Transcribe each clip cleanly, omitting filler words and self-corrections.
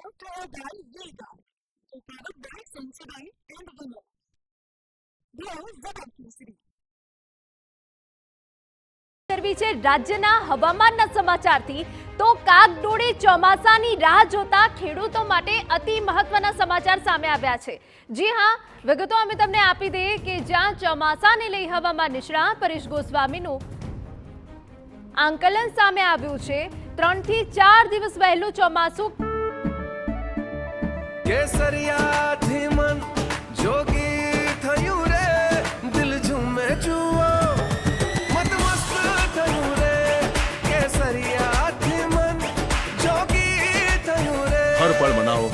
By Vega, prepared by Sensodyne and Vinod. Here's the Vacancy. કરવી છે રાજ્યના હવામાનના સમાચારથી તો કાગડોળે ચોમાસાની રાહ જોતા ખેડૂતો માટે અતિ મહત્વના સમાચાર સામે આવ્યા છે। જી હા, વિગતો અમે તમને આપી દઈએ કે જ્યાં ચોમાસાને લઈ હવામાન નિષ્ણાત પરેશ ગોસ્વામીનું આંકલન સામે આવ્યું છે। 3 થી 4 દિવસ વહેલું ચોમાસું કેસરિયાથી મન જોગી થયું રે, દિલ ઝૂમે જુઓ મત મસ્ત થયું રે, કેસરિયાથી મન જોગી થયું રે। हर पल मनाओ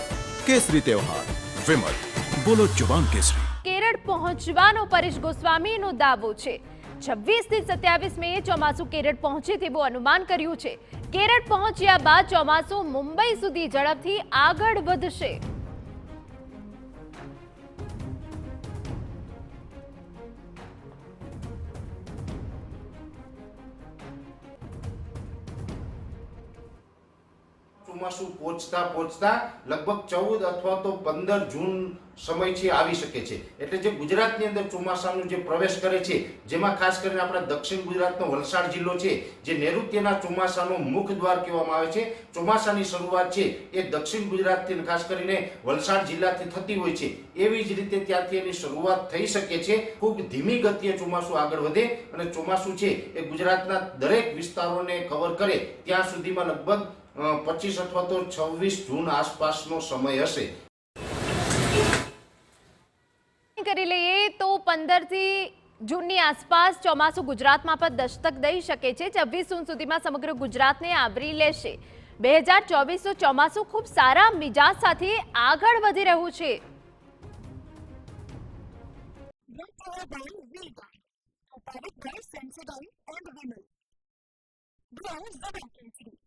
केसरी त्योहार। विमल, बोलो जुबान केसरी। કેરળ પહોંચવાનો પરેશ ગોસ્વામીનો દાવો છે। 26 થી 27 મે ચોમાસું કેરળ પહોંચે તેવું અનુમાન કર્યું છે। કેરળ પહોંચ્યા બાદ ચોમાસું મુંબઈ સુધી ઝડપથી આગળ વધશે। ચોમાસું પહોંચતા લગભગ 14 અથવા તો 15 જૂન સમય છે આવી શકે છે। એટલે જે ગુજરાતની અંદર ચોમાસાનો જે પ્રવેશ કરે છે, જેમાં ખાસ કરીને આપણા દક્ષિણ ગુજરાતનો વલસાડ જિલ્લો છે, જે નૈઋત્યના ચોમાસાનો મુખ દ્વાર કહેવામાં આવે છે। ચોમાસાની શરૂઆત છે એ દક્ષિણ ગુજરાતથી ખાસ કરીને વલસાડ જિલ્લાથી થતી હોય છે। એવી જ રીતે ત્યાંથી એની શરૂઆત થઈ શકે છે। ખૂબ ધીમી ગતિએ ચોમાસું આગળ વધે અને ચોમાસું છે એ ગુજરાતના દરેક વિસ્તારોને કવર કરે ત્યાં સુધીમાં લગભગ 25 અથવા તો 26 જૂન આસપાસનો સમય હશે। કરી લઈએ તો 15 થી જૂનની આસપાસ ચોમાસું ગુજરાતમાં પણ દસ્તક દઈ શકે છે। 26 જૂન સુધીમાં સમગ્ર ગુજરાતને આવરી લેશે। 2024 ચોમાસું ખૂબ સારા મિજાજ સાથે આગળ વધી રહ્યું છે। By Vega, prepared by Sensodyne and Vinod. Here's the Vacancy.